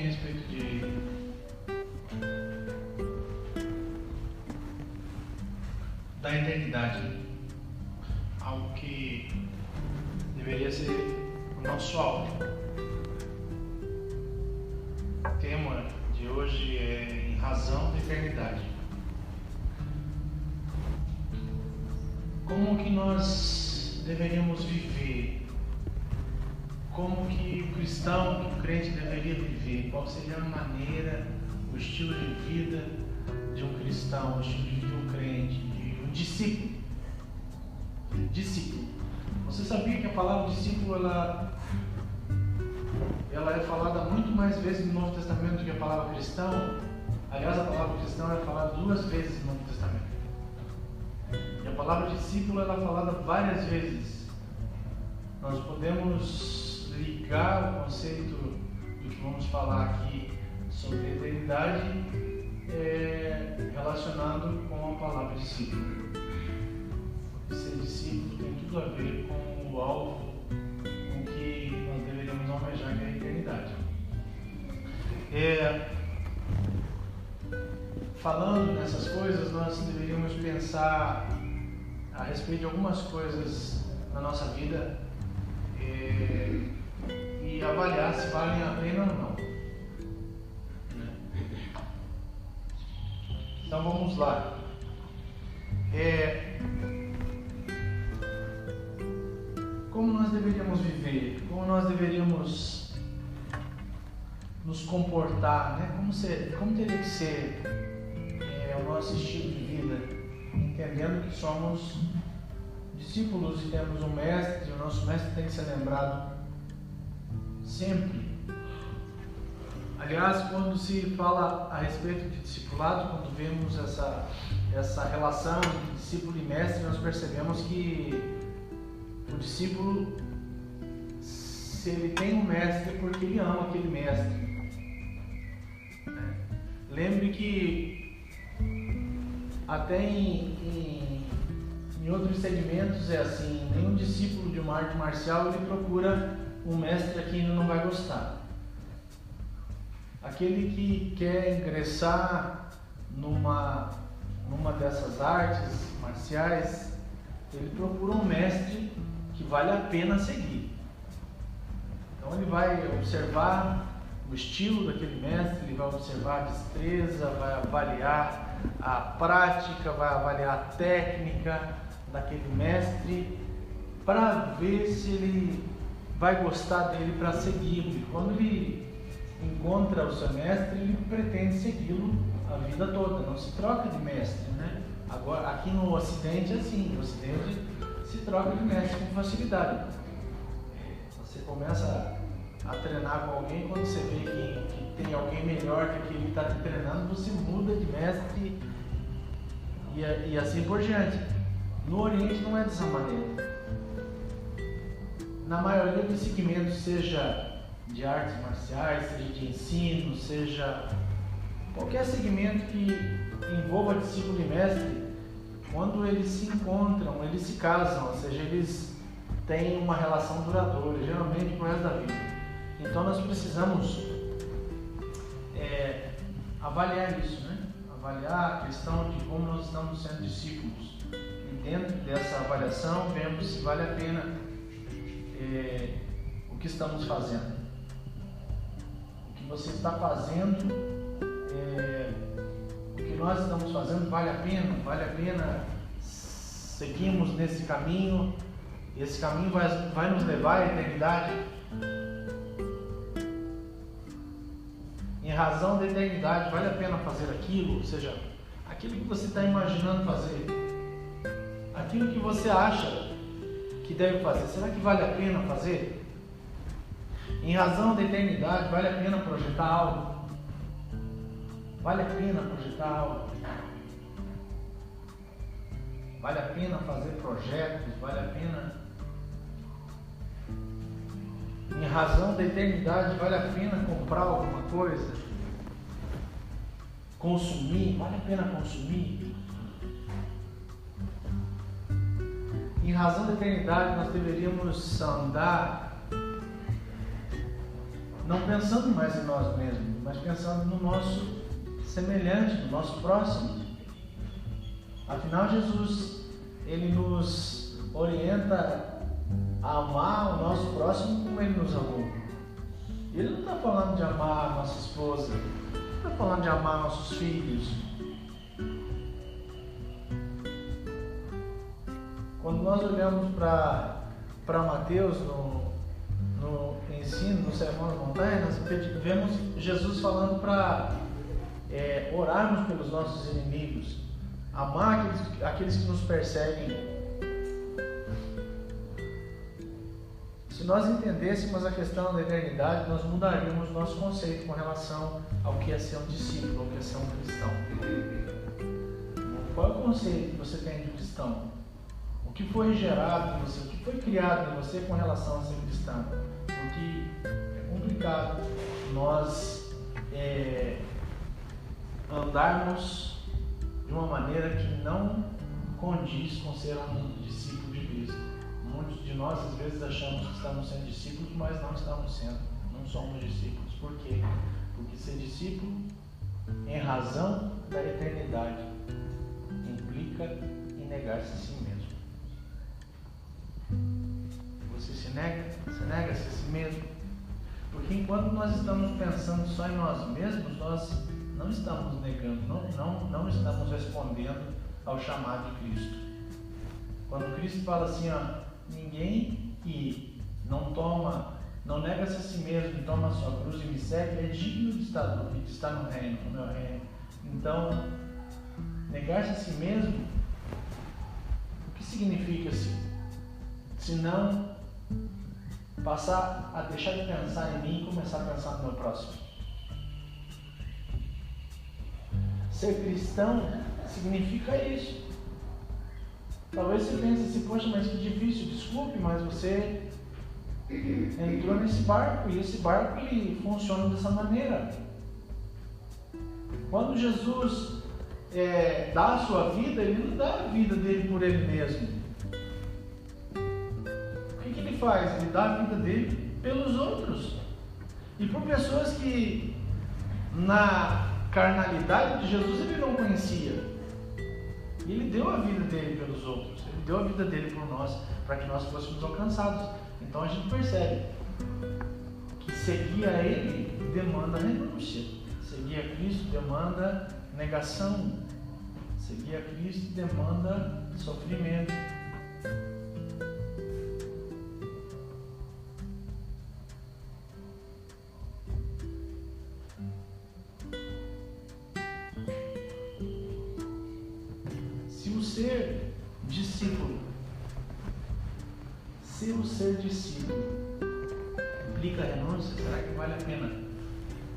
a respeito da eternidade, algo que deveria ser o nosso alvo. O tema de hoje é em razão da eternidade. Como que nós deveríamos viver? Como que o cristão, que o crente deveria viver? Qual seria a maneira, o estilo de vida de um cristão, o estilo de vida de um crente, de um discípulo? Discípulo. Você sabia que a palavra discípulo ela é falada muito mais vezes no Novo Testamento do que a palavra cristão? Aliás, a palavra cristão é falada 2 vezes no Novo Testamento. E a palavra discípulo ela é falada várias vezes. Nós podemos ligar o conceito do que vamos falar aqui sobre a eternidade relacionado com a palavra discípulo. Porque ser discípulo tem tudo a ver com o alvo com que nós deveríamos almejar, que é a eternidade. Falando nessas coisas, nós deveríamos pensar a respeito de algumas coisas na nossa vida e avaliar se valem a pena ou não. Então vamos lá. Como nós deveríamos viver? Como nós deveríamos nos comportar? Né? Como teria que ser o nosso estilo de vida? Entendendo que somos discípulos e temos um mestre, e o nosso mestre tem que ser lembrado sempre. Aliás, quando se fala a respeito de discipulado, quando vemos essa relação entre discípulo e mestre, nós percebemos que o discípulo, se ele tem um mestre, é porque ele ama aquele mestre. Lembre que até em outros segmentos é assim, nenhum discípulo de uma arte marcial ele procura um mestre a quem ele não vai gostar. Aquele que quer ingressar numa dessas artes marciais, ele procura um mestre que vale a pena seguir. Então ele vai observar o estilo daquele mestre, ele vai observar a destreza, vai avaliar a prática, vai avaliar a técnica daquele mestre para ver se ele vai gostar dele para segui-lo. E quando ele encontra o seu mestre, ele pretende segui-lo a vida toda, não se troca de mestre, né? Agora, aqui no Ocidente é assim, no Ocidente se troca de mestre com facilidade. Você começa a treinar com alguém, quando você vê que tem alguém melhor que aquele que está te treinando, você muda de mestre e assim por diante. No Oriente não é dessa maneira. Na maioria dos segmentos, seja de artes marciais, seja de ensino, seja qualquer segmento que envolva discípulo e mestre, quando eles se encontram, eles se casam, ou seja, eles têm uma relação duradoura, geralmente pro resto da vida. Então nós precisamos avaliar isso, né? Avaliar a questão de como nós estamos sendo discípulos. E dentro dessa avaliação, vemos se vale a pena o que estamos fazendo. O que você está fazendo, o que nós estamos fazendo vale a pena seguirmos nesse caminho. Esse caminho vai nos levar à eternidade. Em razão da eternidade, vale a pena fazer aquilo, ou seja, aquilo que você está imaginando fazer, aquilo que você acha que deve fazer, será que vale a pena fazer? Em razão da eternidade, vale a pena projetar algo? Vale a pena projetar algo? Vale a pena fazer projetos? Vale a pena? Em razão da eternidade, vale a pena comprar alguma coisa? Consumir? Vale a pena consumir? Em razão da eternidade, nós deveríamos andar não pensando mais em nós mesmos, mas pensando no nosso semelhante, no nosso próximo. Afinal, Jesus, ele nos orienta a amar o nosso próximo como ele nos amou. Ele não está falando de amar a nossa esposa, não está falando de amar nossos filhos. Quando nós olhamos para Mateus no ensino, no Sermão da Montanha, nós vemos Jesus falando para orarmos pelos nossos inimigos, amar aqueles que nos perseguem. Se nós entendêssemos a questão da eternidade, nós mudaríamos nosso conceito com relação ao que é ser um discípulo, ao que é ser um cristão. Qual é o conceito que você tem de cristão? O que foi gerado em você, o que foi criado em você com relação a ser cristão? Porque é complicado nós andarmos de uma maneira que não condiz com ser um discípulo de Cristo. Muitos de nós às vezes achamos que estamos sendo discípulos, mas não estamos sendo, não somos discípulos. Por quê? Porque ser discípulo, em razão da eternidade, implica em negar-se a si mesmo. Você se nega-se a si mesmo. Porque enquanto nós estamos pensando só em nós mesmos, nós não estamos negando, não estamos respondendo ao chamado de Cristo. Quando Cristo fala assim, ninguém que não nega-se a si mesmo e toma a sua cruz e me segue, é digno de estar no reino, no meu reino. Então, negar-se a si mesmo, o que significa assim? Se não passar a deixar de pensar em mim e começar a pensar no meu próximo. Ser cristão significa isso. Talvez você pense assim, poxa, mas que difícil, desculpe, mas você entrou nesse barco e esse barco ele funciona dessa maneira. Quando Jesus dá a sua vida, ele não dá a vida dele por ele mesmo. O que ele faz? Ele dá a vida dele pelos outros. E por pessoas que na carnalidade de Jesus ele não conhecia. E ele deu a vida dele pelos outros, ele deu a vida dele por nós, para que nós fôssemos alcançados. Então a gente percebe que seguir a ele demanda renúncia, seguir a Cristo demanda negação, seguir a Cristo demanda sofrimento. Se o ser discípulo implica renúncia, será que vale a pena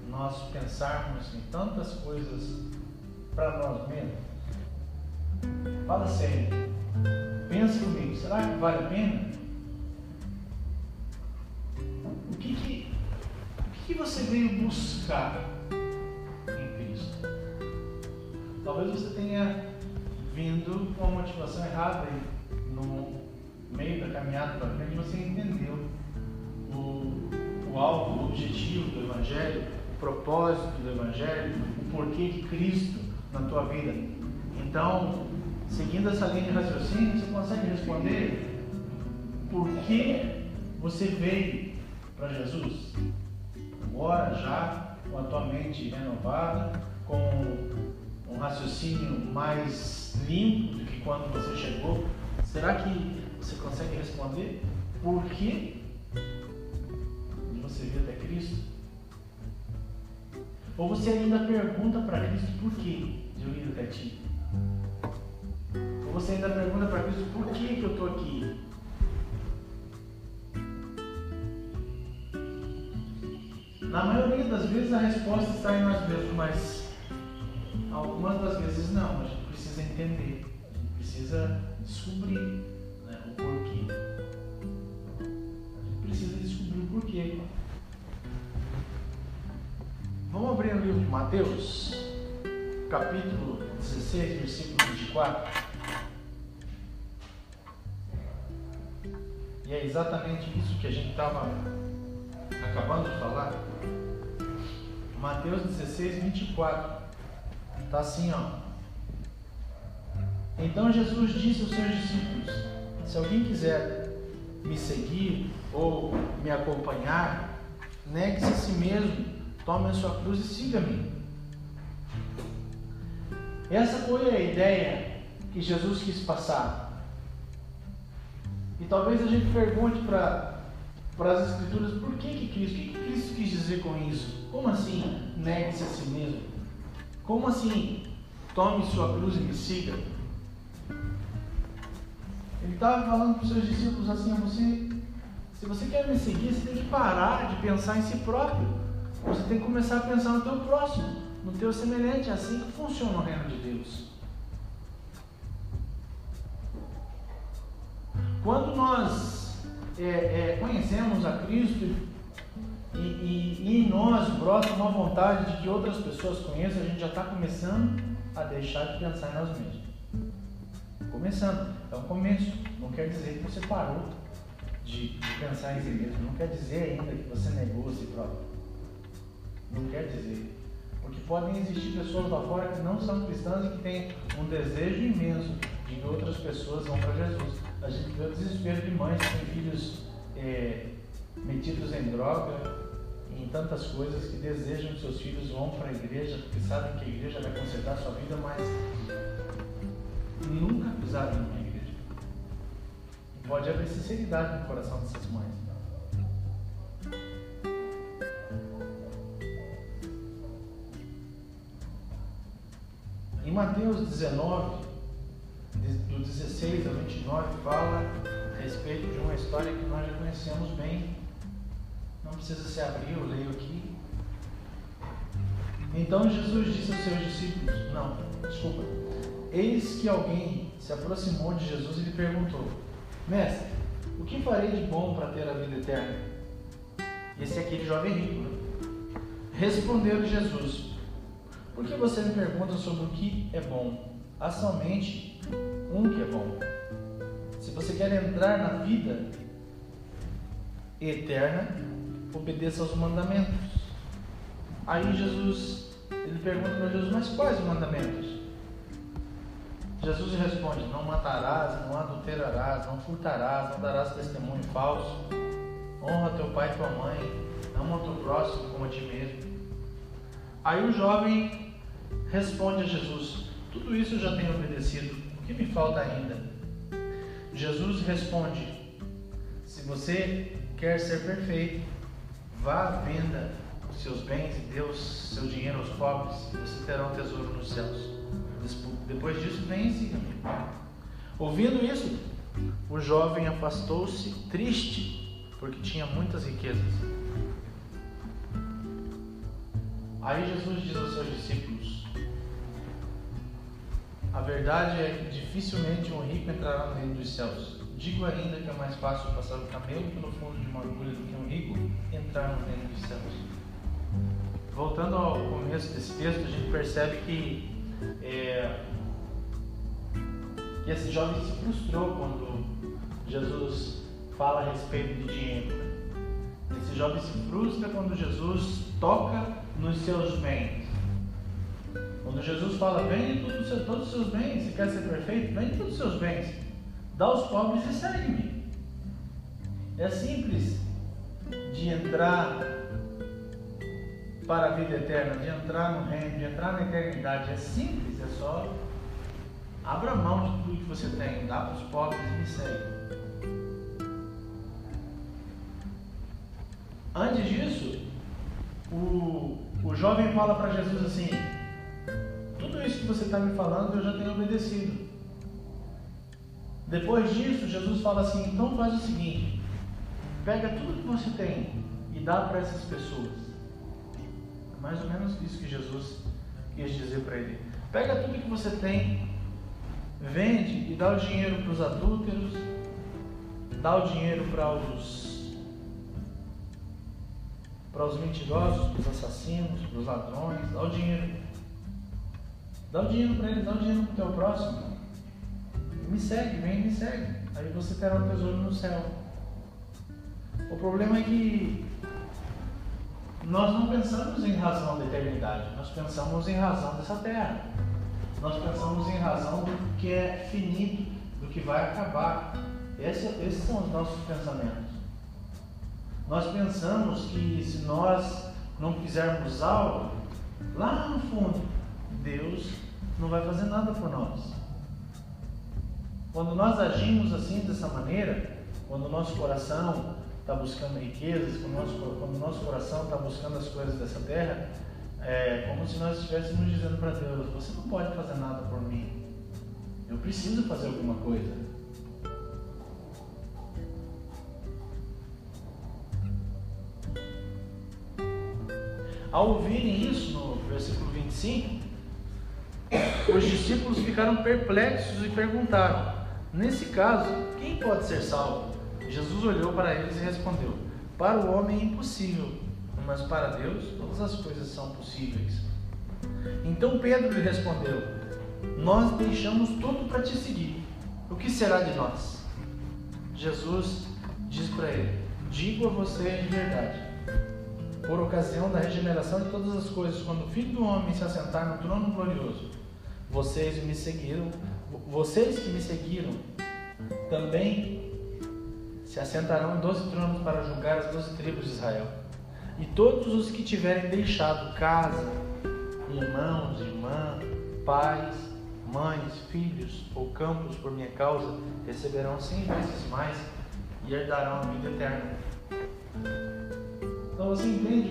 nós pensarmos em tantas coisas para nós mesmos? Fala sério, pensa comigo, será que vale a pena? O que você veio buscar em Cristo? Talvez você tenha vindo com uma motivação errada e no meio da caminhada para frente você entendeu o alvo, o objetivo do Evangelho, o propósito do Evangelho, o porquê de Cristo na tua vida. Então, seguindo essa linha de raciocínio, você consegue responder por que você veio para Jesus? Agora, já com a tua mente renovada, com um raciocínio mais limpo do que quando você chegou, será que você consegue responder por que você veio até Cristo? Ou você ainda pergunta para Cristo por que eu vim até ti? Ou você ainda pergunta para Cristo por que eu estou aqui? Na maioria das vezes a resposta está em nós mesmos, mas algumas das vezes não. A gente precisa entender, a gente precisa descobrir, né, o porquê. A gente precisa descobrir o porquê. Vamos abrir o livro de Mateus, capítulo 16, versículo 24. E é exatamente isso que a gente estava acabando de falar, Mateus 16, 24, está assim, ó. Então Jesus disse aos seus discípulos: se alguém quiser me seguir ou me acompanhar, negue-se a si mesmo, tome a sua cruz e siga-me. Essa foi a ideia que Jesus quis passar. E talvez a gente pergunte para as Escrituras, por que Cristo quis dizer com isso? Como assim, negue-se a si mesmo? Como assim, tome sua cruz e me siga? Ele estava falando para os seus discípulos assim: se você quer me seguir, você tem que parar de pensar em si próprio. Você tem que começar a pensar no teu próximo, no teu semelhante. É assim que funciona o reino de Deus. Quando nós conhecemos a Cristo e em nós brota uma vontade de que outras pessoas conheçam, a gente já está começando a deixar de pensar em nós mesmos. Começando, é um começo, não quer dizer que você parou de pensar em si mesmo, não quer dizer ainda que você negou a si próprio, não quer dizer, porque podem existir pessoas lá fora que não são cristãs e que têm um desejo imenso de que outras pessoas vão para Jesus. A gente vê o desespero de mães que têm filhos metidos em droga, em tantas coisas, que desejam que seus filhos vão para a igreja, porque sabem que a igreja vai consertar a sua vida, mas nunca pisaram numa igreja. E pode haver sinceridade no coração dessas mães. Em Mateus 19, do 16 ao 29, fala a respeito de uma história que nós já conhecemos bem. Não precisa se abrir, eu leio aqui. Então Jesus disse aos seus discípulos, eis que alguém se aproximou de Jesus e lhe perguntou: mestre, o que farei de bom para ter a vida eterna? Esse é aquele jovem rico, né? Respondeu-lhe Jesus: por que você me pergunta sobre o que é bom? Há somente um que é bom. Se você quer entrar na vida eterna, obedeça aos mandamentos. Aí ele pergunta para Jesus: mas quais os mandamentos? Jesus responde: não matarás, não adulterarás, não furtarás, não darás testemunho falso, honra teu pai e tua mãe, ama o teu próximo como a ti mesmo. Aí o jovem responde a Jesus: tudo isso eu já tenho obedecido, o que me falta ainda? Jesus responde: se você quer ser perfeito, vá à venda os seus bens e dê seu dinheiro aos pobres, e você terá um tesouro nos céus. Depois disso, vem e siga-me. Ouvindo isso, o jovem afastou-se triste, porque tinha muitas riquezas. Aí Jesus diz aos seus discípulos: a verdade é que dificilmente um rico entrará no reino dos céus. Digo ainda que é mais fácil passar o camelo pelo fundo de uma agulha do que um rico entrar no reino dos céus. Voltando ao começo desse texto, a gente percebe que esse jovem se frustrou quando Jesus fala a respeito de dinheiro. Esse jovem se frustra quando Jesus toca nos seus bens. Quando Jesus fala: vende todos os seus bens, se quer ser perfeito, vende todos os seus bens, dá aos pobres e segue-me. É simples de entrar para a vida eterna, de entrar no reino, de entrar na eternidade. É simples, é só abra mão de tudo que você tem, dá para os pobres e me segue. Antes disso, o jovem fala para Jesus assim: tudo isso que você está me falando eu já tenho obedecido. Depois disso, Jesus fala assim: então faz o seguinte, pega tudo que você tem e dá para essas pessoas. É mais ou menos isso que Jesus quis dizer para ele. Pega tudo que você tem, vende e dá o dinheiro para os adúlteros, dá o dinheiro para os mentirosos, para os assassinos, para os ladrões, dá o dinheiro para eles, dá o dinheiro para o teu próximo. Me segue, vem e me segue. Aí você terá um tesouro no céu. O problema é que nós não pensamos em razão da eternidade, nós pensamos em razão dessa terra. Nós pensamos em razão do que é finito, do que vai acabar. Esses são os nossos pensamentos. Nós pensamos que se nós não fizermos algo, lá no fundo, Deus não vai fazer nada por nós. Quando nós agimos assim, dessa maneira, quando o nosso coração está buscando riquezas, quando o nosso coração está buscando as coisas dessa terra, é como se nós estivéssemos dizendo para Deus: você não pode fazer nada por mim, eu preciso fazer alguma coisa. Ao ouvirem isso, no versículo 25, os discípulos ficaram perplexos e perguntaram: nesse caso, quem pode ser salvo? Jesus olhou para eles e respondeu: para o homem é impossível, mas para Deus todas as coisas são possíveis. Então Pedro lhe respondeu: nós deixamos tudo para te seguir, o que será de nós? Jesus diz para ele: digo a você de verdade, por ocasião da regeneração de todas as coisas, quando o Filho do Homem se assentar no trono glorioso, vocês que me seguiram também se assentarão em 12 tronos para julgar as 12 tribos de Israel. E todos os que tiverem deixado casa, irmãos, irmãs, pais, mães, filhos ou campos por minha causa, receberão 100 vezes mais e herdarão a vida eterna. Então você entende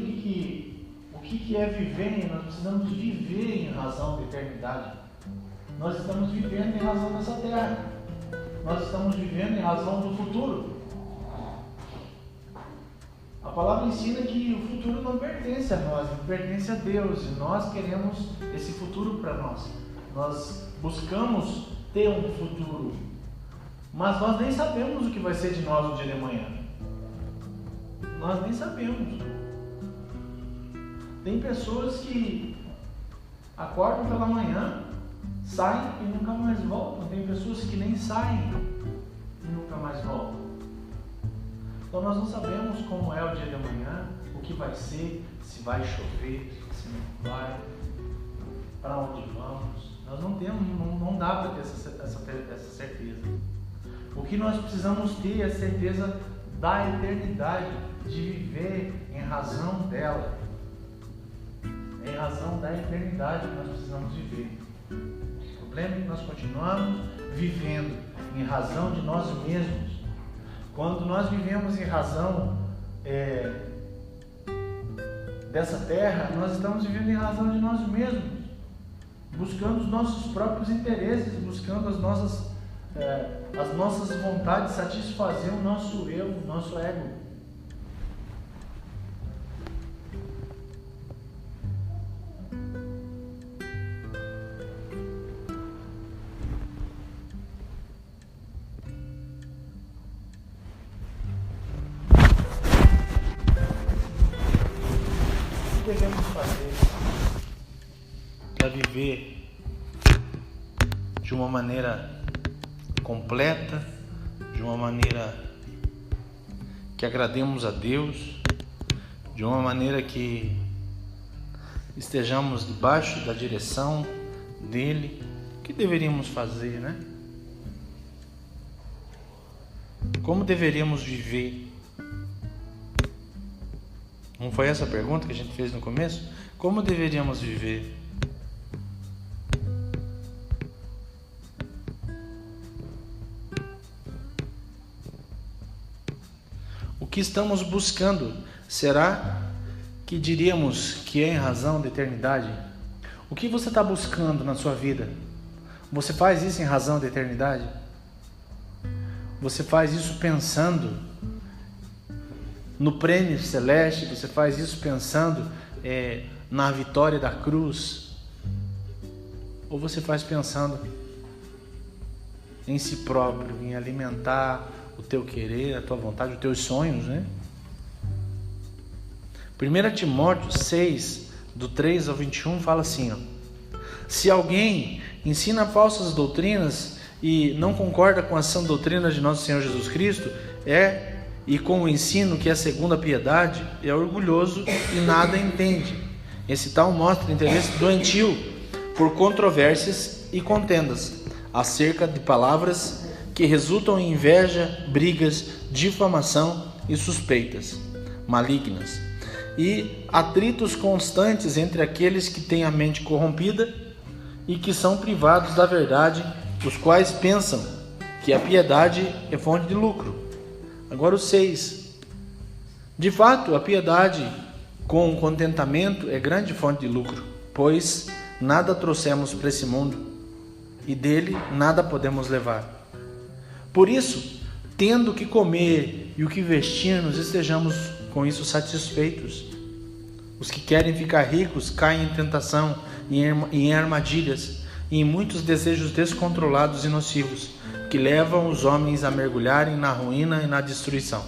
o que é viver? Nós precisamos viver em razão da eternidade. Nós estamos vivendo em razão dessa terra. Nós estamos vivendo em razão do futuro. A palavra ensina que o futuro não pertence a nós, pertence a Deus, e nós queremos esse futuro para nós. Nós buscamos ter um futuro, mas nós nem sabemos o que vai ser de nós no dia de amanhã. Nós nem sabemos. Tem pessoas que acordam pela manhã, saem e nunca mais voltam. Tem pessoas que nem saem e nunca mais voltam. Então nós não sabemos como é o dia de amanhã, o que vai ser, se vai chover, se não vai, para onde vamos. Nós não temos, não dá para ter essa certeza. O que nós precisamos ter é a certeza da eternidade, de viver em razão dela. É em razão da eternidade que nós precisamos viver. O problema é que nós continuamos vivendo em razão de nós mesmos. Quando nós vivemos em razão dessa terra, nós estamos vivendo em razão de nós mesmos, buscando os nossos próprios interesses, buscando as nossas vontades, satisfazer o nosso eu, o nosso ego. O que devemos fazer para viver de uma maneira completa, de uma maneira que agrademos a Deus, de uma maneira que estejamos debaixo da direção dele? O que deveríamos fazer, né? Como deveríamos viver? Não foi essa a pergunta que a gente fez no começo? Como deveríamos viver? O que estamos buscando? Será que diríamos que é em razão da eternidade? O que você está buscando na sua vida? Você faz isso em razão da eternidade? Você faz isso pensando no prêmio celeste? Você faz isso pensando na vitória da cruz? Ou você faz pensando em si próprio, em alimentar o teu querer, a tua vontade, os teus sonhos, né? 1 Timóteo 6, do 3 ao 21, fala assim, ó: se alguém ensina falsas doutrinas e não concorda com a sã doutrina de nosso Senhor Jesus Cristo, é e com o ensino que é segundo a piedade, é orgulhoso e nada entende. Esse tal mostra interesse doentio por controvérsias e contendas acerca de palavras que resultam em inveja, brigas, difamação e suspeitas malignas, e atritos constantes entre aqueles que têm a mente corrompida e que são privados da verdade, os quais pensam que a piedade é fonte de lucro. Agora o 6. De fato, a piedade com contentamento é grande fonte de lucro, pois nada trouxemos para esse mundo e dele nada podemos levar. Por isso, tendo o que comer e o que vestir-nos, estejamos com isso satisfeitos. Os que querem ficar ricos caem em tentação e em armadilhas e em muitos desejos descontrolados e nocivos, que levam os homens a mergulharem na ruína e na destruição.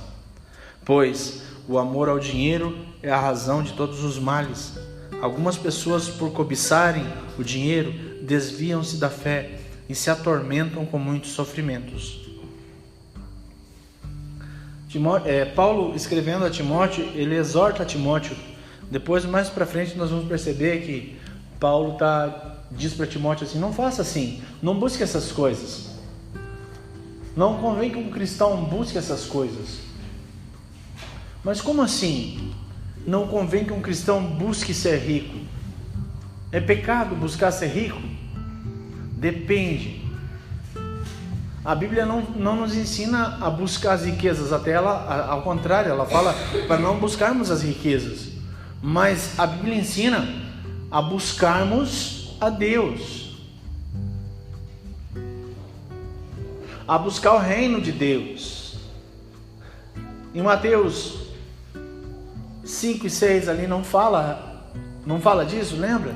Pois o amor ao dinheiro é a razão de todos os males. Algumas pessoas, por cobiçarem o dinheiro, desviam-se da fé e se atormentam com muitos sofrimentos. Paulo, escrevendo a Timóteo, ele exorta a Timóteo. Depois, mais para frente, nós vamos perceber que Paulo diz para Timóteo assim: não faça assim, não busque essas coisas. Não convém que um cristão busque essas coisas. Mas como assim? Não convém que um cristão busque ser rico? É pecado buscar ser rico? Depende. A Bíblia não nos ensina a buscar as riquezas, até ela, ao contrário, ela fala para não buscarmos as riquezas. Mas a Bíblia ensina a buscarmos a Deus, a buscar o reino de Deus. Em Mateus 5 e 6 ali não fala disso, lembra?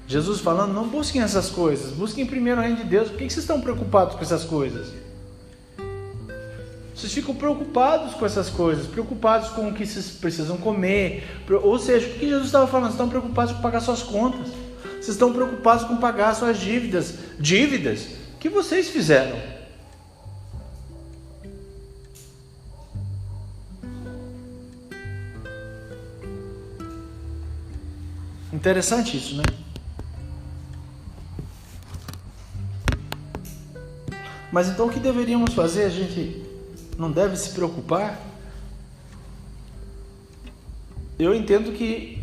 Jesus falando: não busquem essas coisas, busquem primeiro o reino de Deus. Por que vocês estão preocupados com essas coisas? Vocês ficam preocupados com essas coisas, preocupados com o que vocês precisam comer. Ou seja, o que Jesus estava falando? Vocês estão preocupados com pagar suas contas. Vocês estão preocupados com pagar suas dívidas que vocês fizeram. Interessante isso, né? Mas então o que deveríamos fazer? A gente não deve se preocupar? Eu entendo que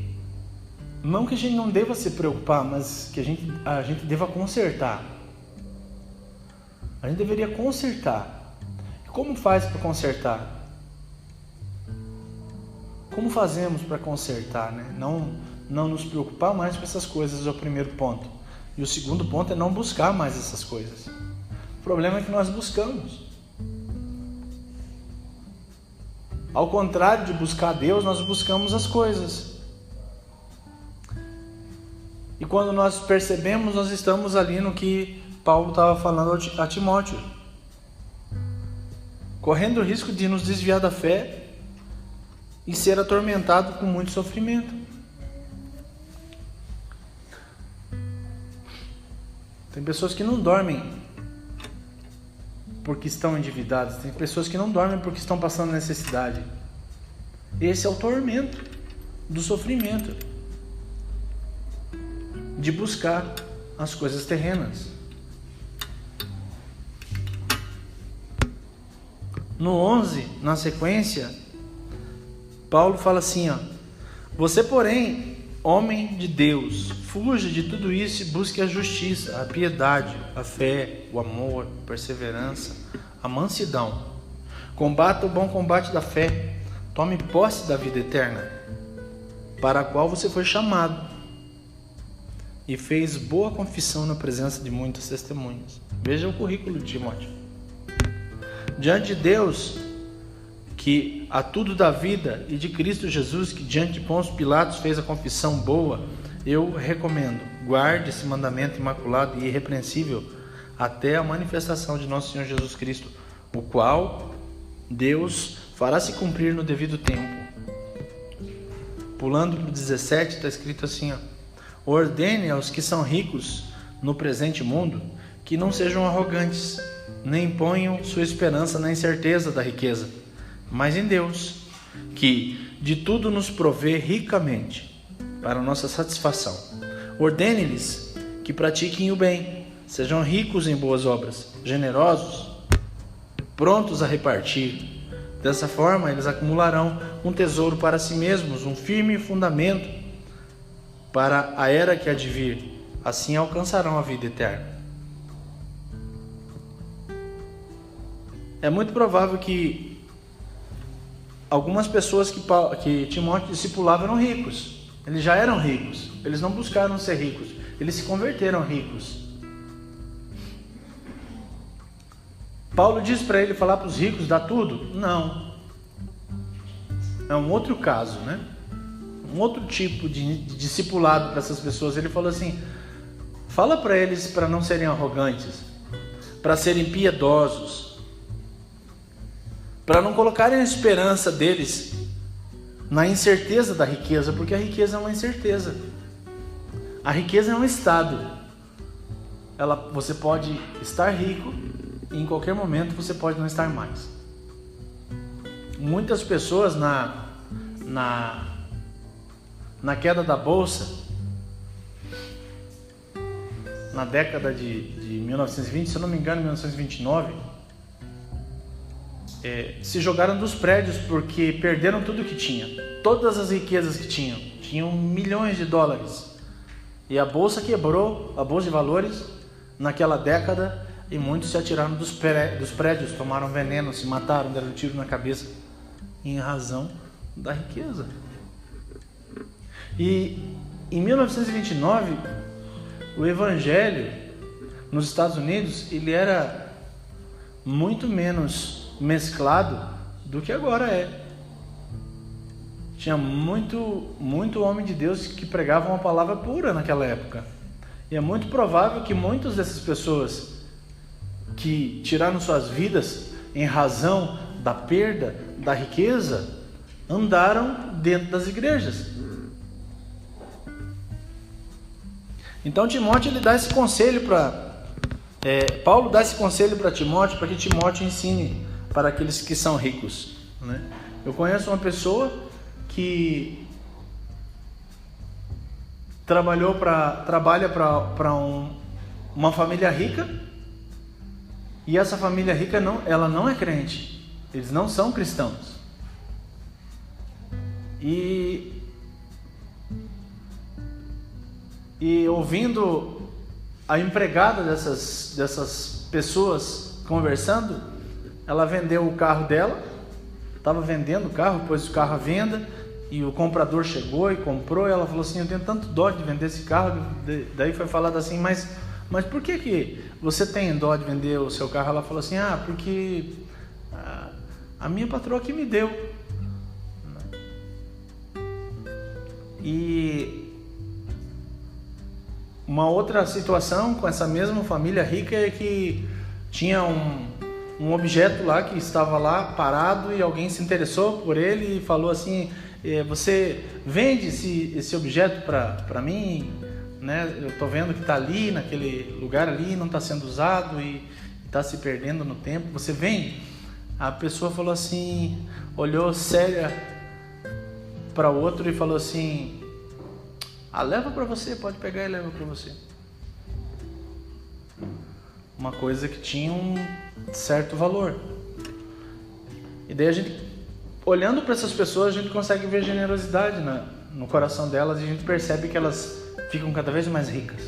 não que a gente não deva se preocupar, mas que a gente deva consertar. A gente deveria consertar. Como faz para consertar? Como fazemos para consertar, né? Não nos preocupar mais com essas coisas é o primeiro ponto. E o segundo ponto é não buscar mais essas coisas. O problema é que nós buscamos. Ao contrário de buscar Deus, nós buscamos as coisas. E quando nós percebemos, nós estamos ali no que Paulo estava falando a Timóteo, correndo o risco de nos desviar da fé e ser atormentado com muito sofrimento. Tem pessoas que não dormem porque estão endividadas. Tem pessoas que não dormem porque estão passando necessidade. Esse é o tormento do sofrimento, de buscar as coisas terrenas. No 11, na sequência, Paulo fala assim, você, porém, homem de Deus, fuja de tudo isso e busque a justiça, a piedade, a fé, o amor, a perseverança, a mansidão. Combata o bom combate da fé, tome posse da vida eterna, para a qual você foi chamado e fez boa confissão na presença de muitas testemunhas. Veja o currículo de Timóteo. Diante de Deus, que a tudo da vida, e de Cristo Jesus, que diante de Pôncio Pilatos fez a confissão boa, eu recomendo: guarde esse mandamento imaculado e irrepreensível até a manifestação de nosso Senhor Jesus Cristo, o qual Deus fará se cumprir no devido tempo. Pulando para o 17, está escrito assim, ordene aos que são ricos no presente mundo que não sejam arrogantes, nem ponham sua esperança na incerteza da riqueza, mas em Deus, que de tudo nos provê ricamente para nossa satisfação. Ordene-lhes que pratiquem o bem, sejam ricos em boas obras, generosos, prontos a repartir. Dessa forma, eles acumularão um tesouro para si mesmos, um firme fundamento para a era que há de vir. Assim alcançarão a vida eterna. É muito provável que algumas pessoas que Timóteo discipulava eram ricos. Eles já eram ricos. Eles não buscaram ser ricos. Eles se converteram ricos. Paulo diz para ele falar para os ricos, dá tudo? Não. É um outro caso, né? Um outro tipo de discipulado para essas pessoas. Ele falou assim, fala para eles para não serem arrogantes, para serem piedosos, para não colocarem a esperança deles na incerteza da riqueza, porque a riqueza é uma incerteza. A riqueza é um estado. Você pode estar rico e em qualquer momento você pode não estar mais. Muitas pessoas na queda da bolsa, na década de 1920, se eu não me engano, 1929, se jogaram dos prédios porque perderam tudo que tinha, todas as riquezas que tinham milhões de dólares, e a bolsa quebrou, a bolsa de valores, naquela década, e muitos se atiraram dos prédios, tomaram veneno, se mataram, deram um tiro na cabeça, em razão da riqueza. E em 1929, o evangelho nos Estados Unidos, ele era muito menos mesclado do que agora é. Tinha muito homem de Deus que pregava uma palavra pura naquela época. E é muito provável que muitas dessas pessoas que tiraram suas vidas em razão da perda da riqueza andaram dentro das igrejas. Então Timóteo ele dá esse conselho Paulo dá esse conselho para Timóteo, para que Timóteo ensine para aqueles que são ricos, né? Eu conheço uma pessoa que trabalha para uma família rica, e essa família rica ela não é crente, eles não são cristãos. E ouvindo a empregada dessas pessoas conversando, ela vendeu o carro dela, estava vendendo o carro, pôs o carro à venda, e o comprador chegou e comprou, e ela falou assim, eu tenho tanto dó de vender esse carro. Daí foi falado assim, mas por que você tem dó de vender o seu carro? Ela falou assim, porque a minha patroa que me deu. E uma outra situação com essa mesma família rica é que tinha um objeto lá que estava lá parado, e alguém se interessou por ele e falou assim, você vende esse objeto para mim, né? Eu estou vendo que está ali, naquele lugar ali, não está sendo usado e está se perdendo no tempo, você vende? A pessoa falou assim, olhou séria para o outro e falou assim, leva para você, pode pegar e leva para você. Uma coisa que tinha um certo valor. E daí a gente, olhando para essas pessoas, a gente consegue ver generosidade no coração delas, e a gente percebe que elas ficam cada vez mais ricas.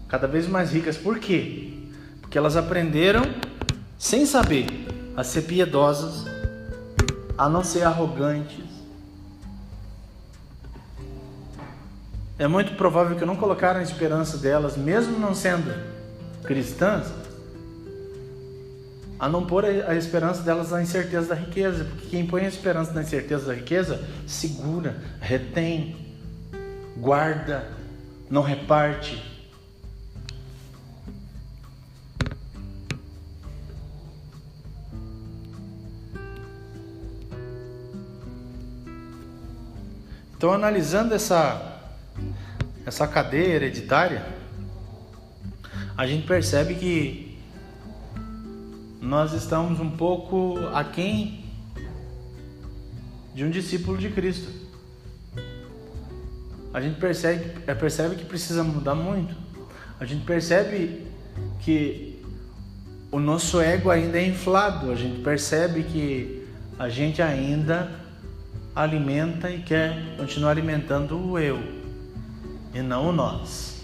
Cada vez mais ricas. Por quê? Porque elas aprenderam, sem saber, a ser piedosas, a não ser arrogantes. É muito provável que não colocaram a esperança delas, mesmo não sendo cristãs, a não pôr a esperança delas na incerteza da riqueza, porque quem põe a esperança na incerteza da riqueza, segura, retém, guarda, não reparte. Então, analisando essa cadeia hereditária, a gente percebe que nós estamos um pouco aquém de um discípulo de Cristo. A gente percebe que precisa mudar muito. A gente percebe que o nosso ego ainda é inflado. A gente percebe que a gente ainda alimenta e quer continuar alimentando o eu e não o nós.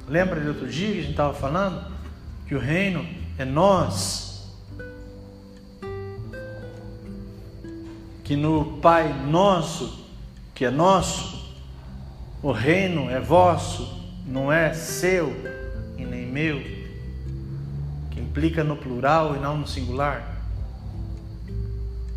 Lembra de outro dia que a gente estava falando que o reino é nós, que no Pai nosso, que é nosso, o reino é vosso, não é seu e nem meu, que implica no plural e não no singular.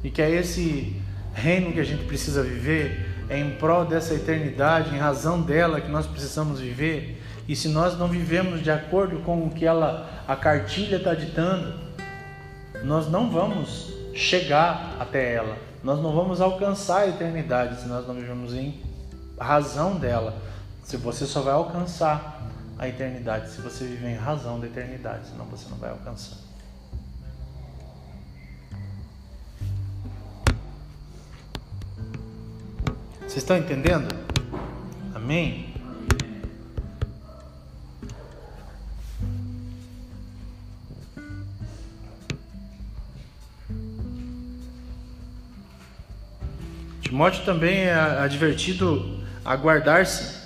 E que é esse reino que a gente precisa viver, é em prol dessa eternidade, em razão dela que nós precisamos viver. E se nós não vivemos de acordo com o que a cartilha está ditando, nós não vamos chegar até ela, nós não vamos alcançar a eternidade se nós não vivemos em razão dela. Se você só vai alcançar a eternidade se você viver em razão da eternidade, senão você não vai alcançar. Vocês estão entendendo? Amém? Timóteo também é advertido a guardar-se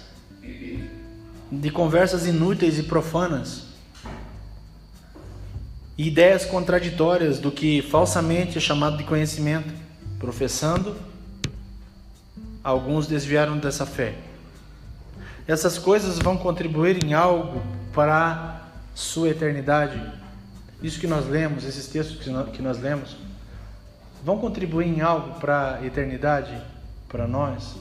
de conversas inúteis e profanas, e ideias contraditórias do que falsamente é chamado de conhecimento, professando, alguns desviaram dessa fé. Essas coisas vão contribuir em algo para a sua eternidade. Isso que nós lemos, esses textos que nós lemos, vão contribuir em algo para a eternidade, para nós?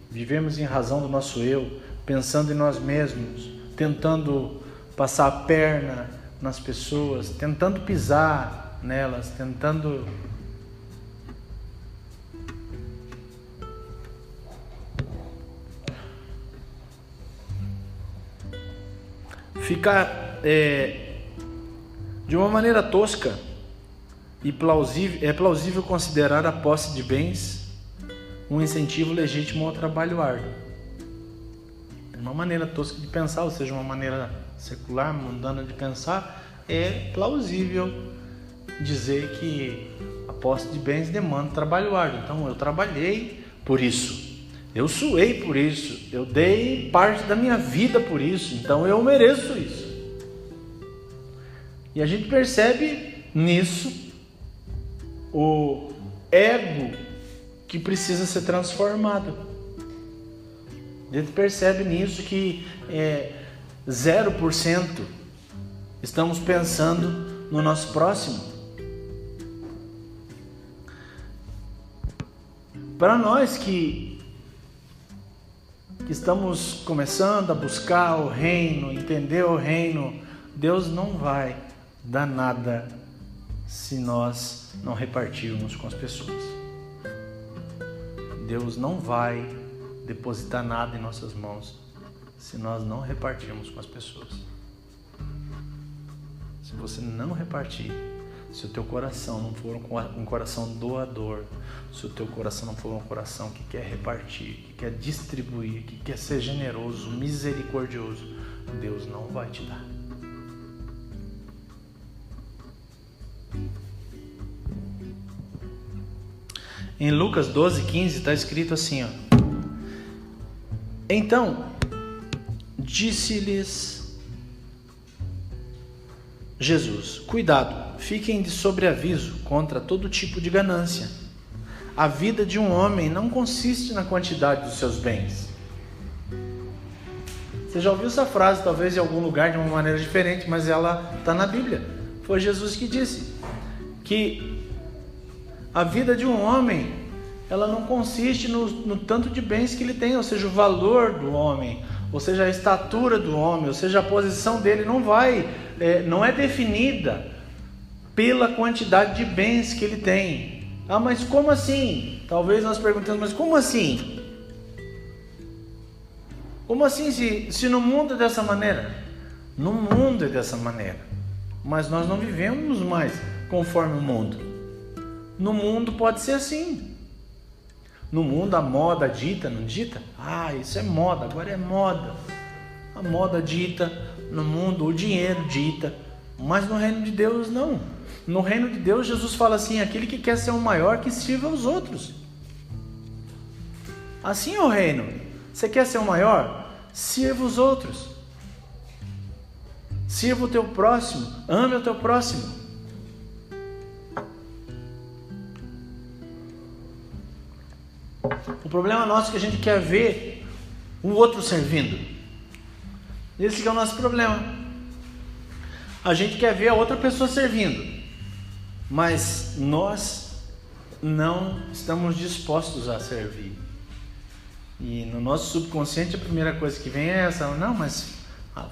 Vivemos em razão do nosso eu, pensando em nós mesmos, tentando passar a perna nas pessoas, tentando pisar nelas, tentando ficar de uma maneira tosca e plausível. É plausível considerar a posse de bens um incentivo legítimo ao trabalho árduo. É uma maneira tosca de pensar, ou seja, uma maneira secular, mundana de pensar. É plausível dizer que a posse de bens demanda trabalho árduo. Então eu trabalhei por isso, eu suei por isso, eu dei parte da minha vida por isso, então eu mereço isso. E a gente percebe nisso o ego que precisa ser transformado. A gente percebe nisso que 0% estamos pensando no nosso próximo. Para nós que estamos começando a buscar o reino, entender o reino, Deus não vai dar nada se nós não repartirmos com as pessoas. Deus não vai depositar nada em nossas mãos se nós não repartirmos com as pessoas. Se você não repartir, se o teu coração não for um coração doador, se o teu coração não for um coração que quer repartir, que quer distribuir, que quer ser generoso, misericordioso, Deus não vai te dar. Em Lucas 12:15 está escrito assim, ó: Então disse-lhes Jesus: Cuidado, fiquem de sobreaviso contra todo tipo de ganância. A vida de um homem não consiste na quantidade dos seus bens. Você já ouviu essa frase, talvez em algum lugar de uma maneira diferente, mas ela está na Bíblia. Foi Jesus que disse que a vida de um homem, ela não consiste no tanto de bens que ele tem, ou seja, o valor do homem, ou seja, a estatura do homem, ou seja, a posição dele não é definida pela quantidade de bens que ele tem. Ah, mas como assim? Talvez nós perguntemos, mas como assim? Como assim se no mundo é dessa maneira? No mundo é dessa maneira, mas nós não vivemos mais conforme o mundo. No mundo pode ser assim. No mundo a moda dita, não dita? Isso é moda, agora é moda. A moda dita, no mundo o dinheiro dita, mas no reino de Deus não. No reino de Deus Jesus fala assim: aquele que quer ser o maior, que sirva aos outros. Assim é o reino. Você quer ser o maior? Sirva os outros. Sirva o teu próximo, ame o teu próximo. O problema nosso é que a gente quer ver o outro servindo. Esse que é o nosso problema. A gente quer ver a outra pessoa servindo, mas nós não estamos dispostos a servir. E no nosso subconsciente a primeira coisa que vem é essa: não, mas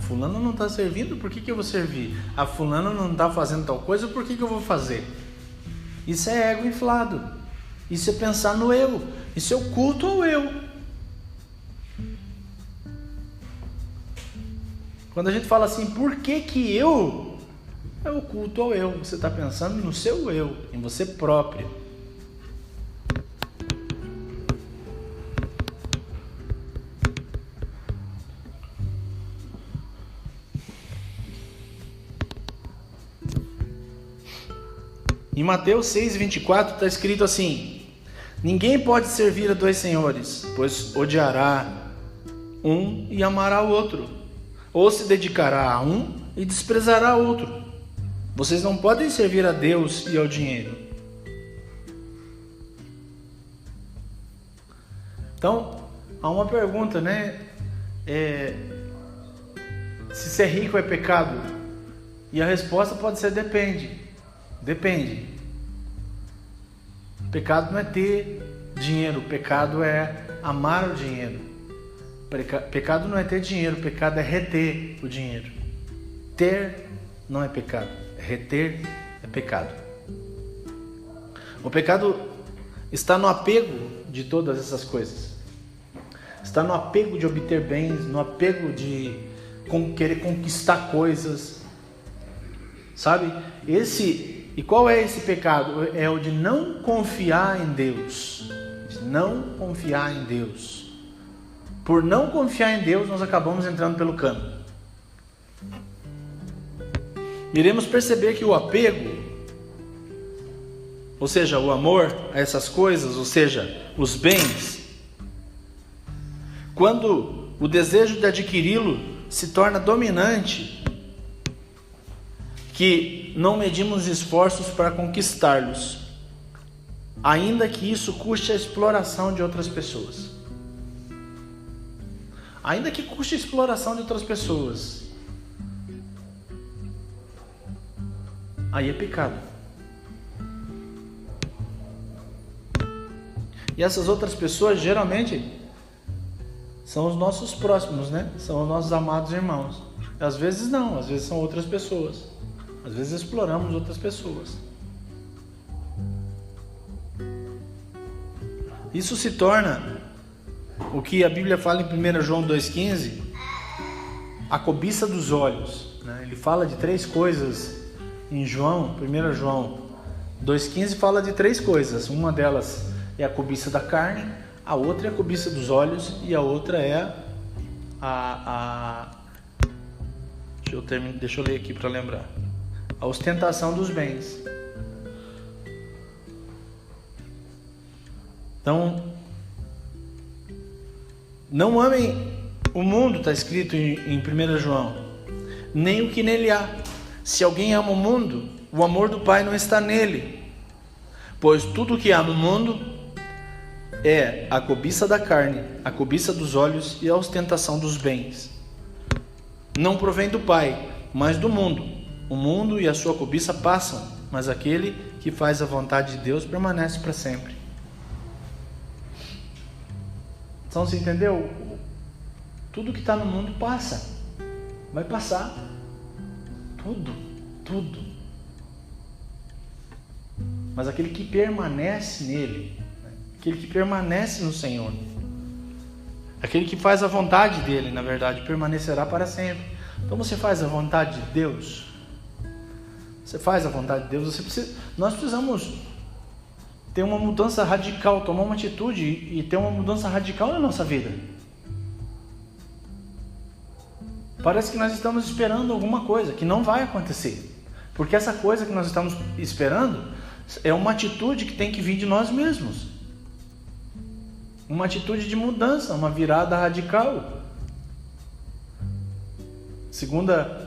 fulano não está servindo, por que eu vou servir? A fulano não está fazendo tal coisa, por que eu vou fazer? Isso é ego inflado. Isso é pensar no eu. Isso é o culto ao eu. Quando a gente fala assim, por que eu? É o culto ao eu. Você está pensando no seu eu, em você próprio. Em Mateus 6,24 está escrito assim: ninguém pode servir a dois senhores, pois odiará um e amará o outro, ou se dedicará a um e desprezará o outro. Vocês não podem servir a Deus e ao dinheiro. Então, há uma pergunta, né? Se ser rico é pecado? E a resposta pode ser depende. Depende. Pecado não é ter dinheiro, pecado é amar o dinheiro. Pecado não é ter dinheiro, pecado é reter o dinheiro. Ter não é pecado, reter é pecado. O pecado está no apego de todas essas coisas. Está no apego de obter bens, no apego de querer conquistar coisas. Sabe? E qual é esse pecado? É o de não confiar em Deus. De não confiar em Deus. Por não confiar em Deus, nós acabamos entrando pelo cano. Iremos perceber que o apego, ou seja, o amor a essas coisas, ou seja, os bens, quando o desejo de adquiri-lo se torna dominante, que não medimos esforços para conquistá-los, ainda que isso custe a exploração de outras pessoas. Ainda que custe a exploração de outras pessoas, aí é pecado. E essas outras pessoas geralmente são os nossos próximos, né? São os nossos amados irmãos. Às vezes não, às vezes são outras pessoas. Às vezes exploramos outras pessoas. Isso se torna o que a Bíblia fala em 1 João 2,15, a cobiça dos olhos, né? Ele fala de três coisas em João. 1 João 2,15 fala de três coisas. Uma delas é a cobiça da carne, a outra é a cobiça dos olhos e a outra é deixa eu ler aqui para lembrar. A ostentação dos bens. Então, não amem o mundo, está escrito em 1 João, nem o que nele há. Se alguém ama o mundo, o amor do Pai não está nele. Pois tudo que há no mundo é a cobiça da carne, a cobiça dos olhos e a ostentação dos bens. Não provém do Pai, mas do mundo. O mundo e a sua cobiça passam, mas aquele que faz a vontade de Deus permanece para sempre. Então, você entendeu? Tudo que está no mundo passa. Vai passar. Tudo. Mas aquele que permanece nele, aquele que permanece no Senhor, aquele que faz a vontade dele, na verdade, permanecerá para sempre. Então você faz a vontade de Deus? Você faz a vontade de Deus? Nós precisamos ter uma mudança radical, tomar uma atitude e ter uma mudança radical na nossa vida. Parece que nós estamos esperando alguma coisa que não vai acontecer. Porque essa coisa que nós estamos esperando é uma atitude que tem que vir de nós mesmos. Uma atitude de mudança, uma virada radical. 2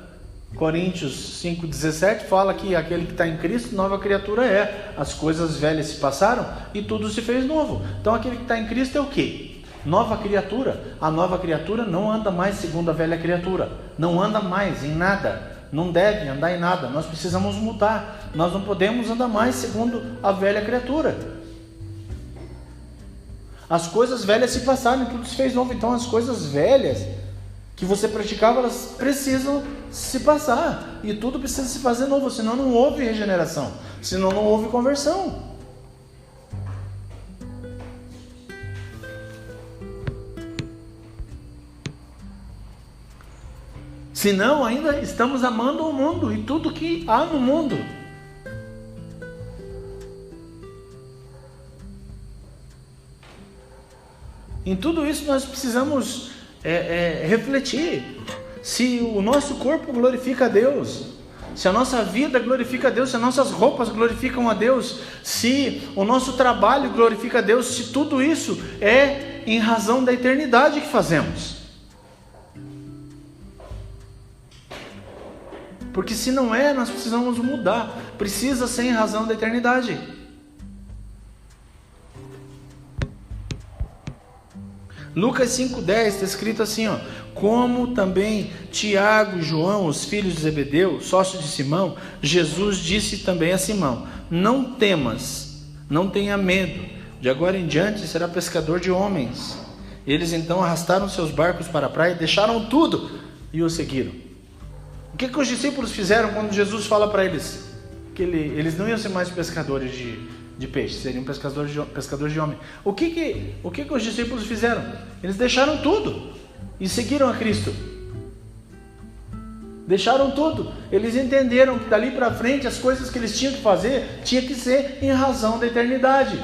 Coríntios 5,17 fala que aquele que está em Cristo, nova criatura é. As coisas velhas se passaram e tudo se fez novo. Então aquele que está em Cristo é o quê? Nova criatura. A nova criatura não anda mais segundo a velha criatura. Não anda mais em nada. Não deve andar em nada. Nós precisamos mudar. Nós não podemos andar mais segundo a velha criatura. As coisas velhas se passaram e tudo se fez novo. Então as coisas velhas que você praticava, elas precisam se passar. E tudo precisa se fazer novo. Senão não houve regeneração. Senão não houve conversão. Senão ainda estamos amando o mundo e tudo que há no mundo. Em tudo isso nós precisamos refletir. Se o nosso corpo glorifica a Deus, se a nossa vida glorifica a Deus, se as nossas roupas glorificam a Deus, se o nosso trabalho glorifica a Deus, se tudo isso é em razão da eternidade que fazemos. Porque se não é, nós precisamos mudar. Precisa ser em razão da eternidade. Lucas 5,10 está escrito assim, ó: como também Tiago e João, os filhos de Zebedeu, sócios de Simão, Jesus disse também a Simão: não temas, não tenha medo, de agora em diante será pescador de homens. Eles então arrastaram seus barcos para a praia, deixaram tudo e o seguiram. O que os discípulos fizeram quando Jesus fala para eles que eles não iam ser mais pescadores de peixe, seriam pescadores de homem? O que os discípulos fizeram? Eles deixaram tudo e seguiram a Cristo. Deixaram tudo. Eles entenderam que dali para frente as coisas que eles tinham que fazer tinha que ser em razão da eternidade.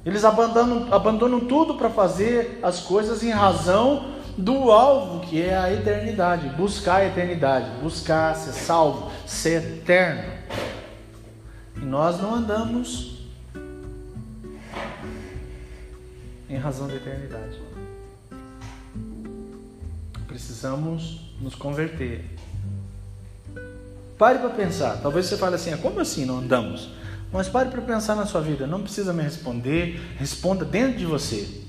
Eles abandonam tudo para fazer as coisas em razão do alvo, que é a eternidade. Buscar a eternidade, buscar ser salvo, ser eterno. E nós não andamos em razão da eternidade. Precisamos nos converter. Pare para pensar. Talvez você fale assim: como assim não andamos? Mas pare para pensar na sua vida. Não precisa me responder. Responda dentro de você.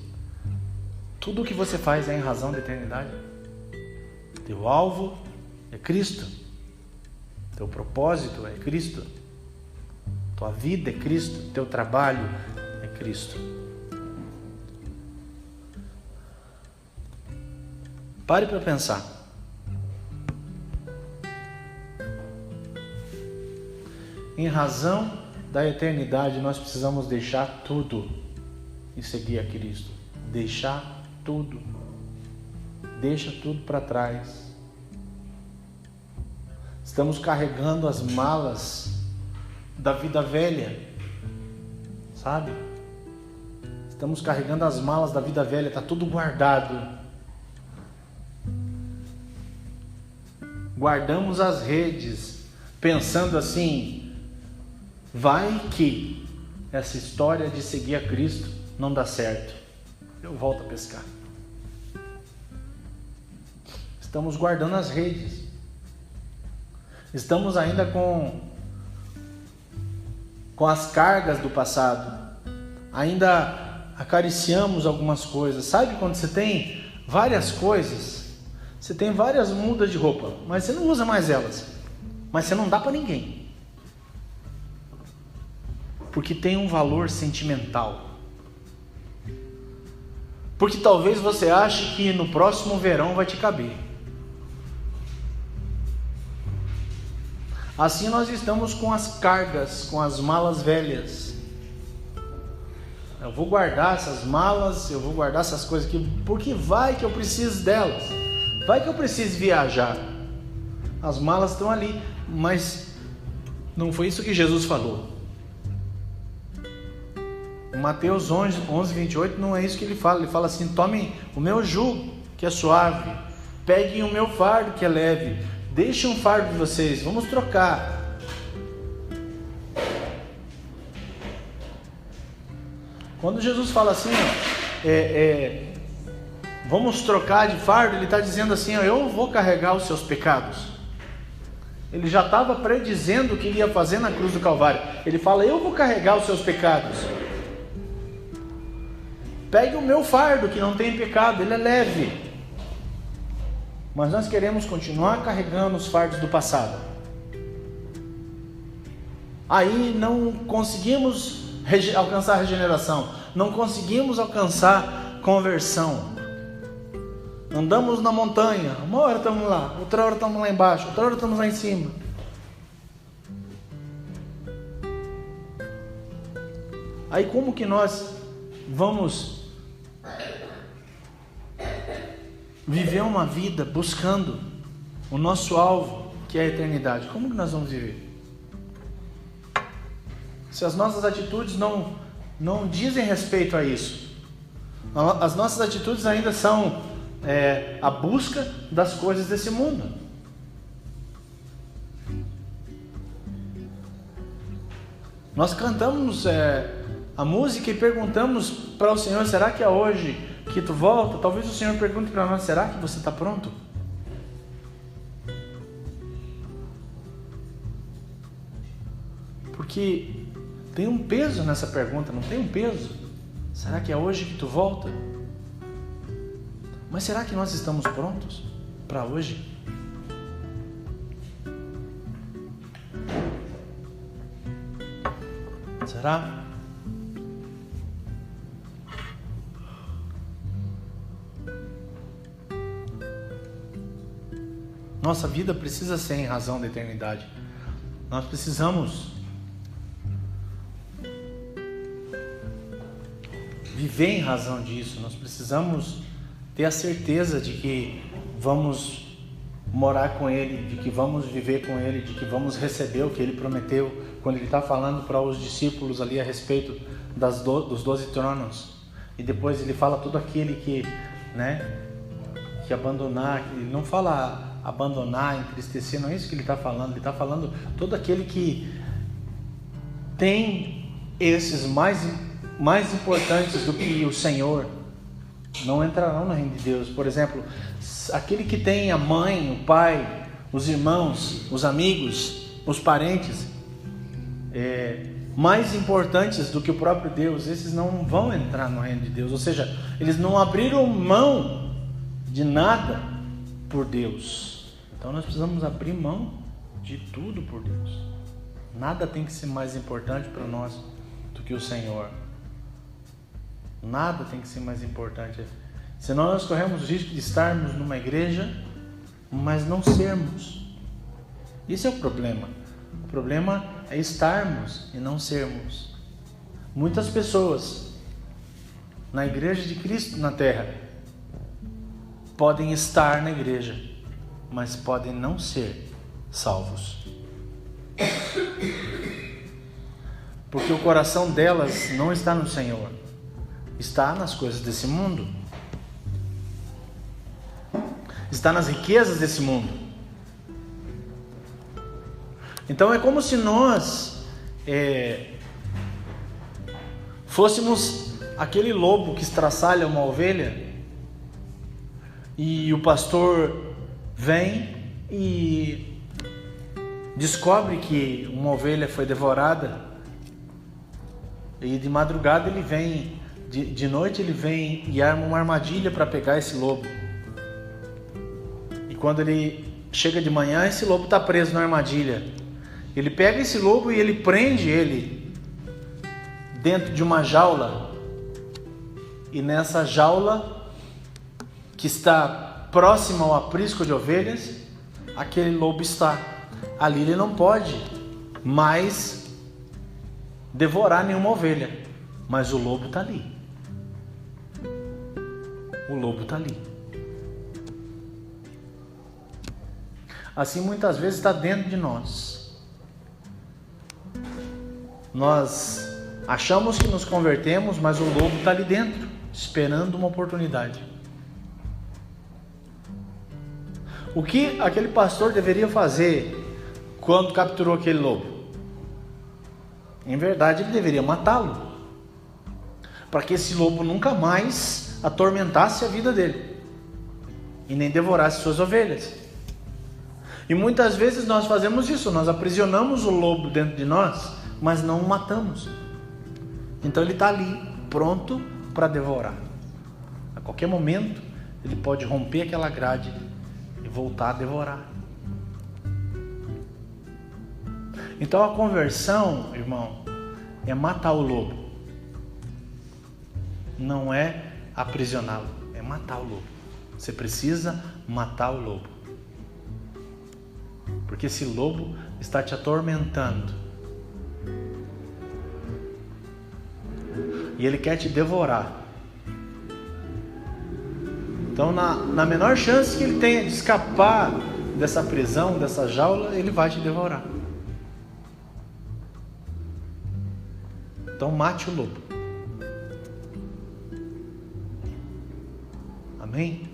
Tudo o que você faz é em razão da eternidade. Teu alvo é Cristo. Teu propósito é Cristo. Tua vida é Cristo. Teu trabalho é Cristo. Pare para pensar. Em razão da eternidade, nós precisamos deixar tudo e seguir a Cristo. Deixar tudo. Deixa tudo para trás. Estamos carregando as malas da vida velha, sabe? Estamos carregando as malas da vida velha, está tudo guardado. Guardamos as redes, pensando assim: vai que essa história de seguir a Cristo não dá certo, eu volto a pescar. Estamos guardando as redes. Estamos ainda com as cargas do passado. Ainda acariciamos algumas coisas. Sabe quando você tem várias coisas? Você tem várias mudas de roupa, mas você não usa mais elas. Mas você não dá para ninguém. Porque tem um valor sentimental. Porque talvez você ache que no próximo verão vai te caber. Assim nós estamos com as cargas, com as malas velhas. Eu vou guardar essas malas, eu vou guardar essas coisas aqui, porque vai que eu preciso delas. Vai que eu precise viajar. As malas estão ali, mas não foi isso que Jesus falou. Em Mateus 11, 28 não é isso que ele fala. Ele fala assim: tomem o meu jugo, que é suave, peguem o meu fardo, que é leve, deixem um fardo de vocês, vamos trocar. Quando Jesus fala assim, vamos trocar de fardo, ele está dizendo assim: eu vou carregar os seus pecados. Ele já estava predizendo o que ele ia fazer na cruz do Calvário. Ele fala: eu vou carregar os seus pecados. Pegue o meu fardo, que não tem pecado, ele é leve. Mas nós queremos continuar carregando os fardos do passado. Aí não conseguimos alcançar a regeneração, não conseguimos alcançar conversão. Andamos na montanha, uma hora estamos lá, outra hora estamos lá embaixo, outra hora estamos lá em cima. Aí como que nós vamos viver uma vida buscando o nosso alvo, que é a eternidade? Como que nós vamos viver? Se as nossas atitudes não dizem respeito a isso, as nossas atitudes ainda são a busca das coisas desse mundo. Nós cantamos a música e perguntamos para o Senhor: será que é hoje que tu volta? Talvez o Senhor pergunte para nós: será que você está pronto? Porque tem um peso nessa pergunta, não tem um peso? Será que é hoje que tu volta? Mas será que nós estamos prontos para hoje? Será? Nossa vida precisa ser em razão da eternidade. Nós precisamos viver em razão disso. Nós precisamos ter a certeza de que vamos morar com Ele, de que vamos viver com Ele, de que vamos receber o que Ele prometeu, quando Ele está falando para os discípulos ali a respeito dos 12 tronos. E depois Ele fala tudo aquele que abandonar. Ele não fala abandonar, entristecer, não é isso que Ele está falando. Ele está falando todo aquele que tem esses mais importantes do que o Senhor, não entrarão no reino de Deus. Por exemplo, aquele que tem a mãe, o pai, os irmãos, os amigos, os parentes mais importantes do que o próprio Deus, esses não vão entrar no reino de Deus. Ou seja, eles não abriram mão de nada por Deus. Então nós precisamos abrir mão de tudo por Deus. Nada tem que ser mais importante para nós do que o Senhor. Nada tem que ser mais importante. Senão nós corremos o risco de estarmos numa igreja, mas não sermos. Esse é o problema. O problema é estarmos e não sermos. Muitas pessoas na igreja de Cristo na terra podem estar na igreja, mas podem não ser salvos. Porque o coração delas não está no Senhor, está nas coisas desse mundo, está nas riquezas desse mundo. Então é como se nós fôssemos aquele lobo que estraçalha uma ovelha, e o pastor vem e descobre que uma ovelha foi devorada, e de madrugada ele vem, de noite ele vem e arma uma armadilha para pegar esse lobo. E quando ele chega de manhã, esse lobo está preso na armadilha. Ele pega esse lobo e ele prende ele dentro de uma jaula. E nessa jaula, que está próxima ao aprisco de ovelhas, aquele lobo está. Ali ele não pode mais devorar nenhuma ovelha, mas o lobo está ali. O lobo está ali. assim muitas vezes está dentro de nós. Nós achamos que nos convertemos, mas o lobo está ali dentro, esperando uma oportunidade. O que aquele pastor deveria fazer quando capturou aquele lobo? Em verdade, ele deveria matá-lo, para que esse lobo nunca mais atormentasse a vida dele e nem devorasse suas ovelhas. E muitas vezes nós fazemos isso, nós aprisionamos o lobo dentro de nós, mas não o matamos. Então ele está ali, pronto para devorar. A qualquer momento ele pode romper aquela grade e voltar a devorar. Então a conversão, irmão, é matar o lobo. Não é aprisioná-lo, é matar o lobo. Você precisa matar o lobo. Porque esse lobo está te atormentando. E ele quer te devorar. Então, na menor chance que ele tenha de escapar dessa prisão, dessa jaula, ele vai te devorar. Então, mate o lobo. Amém?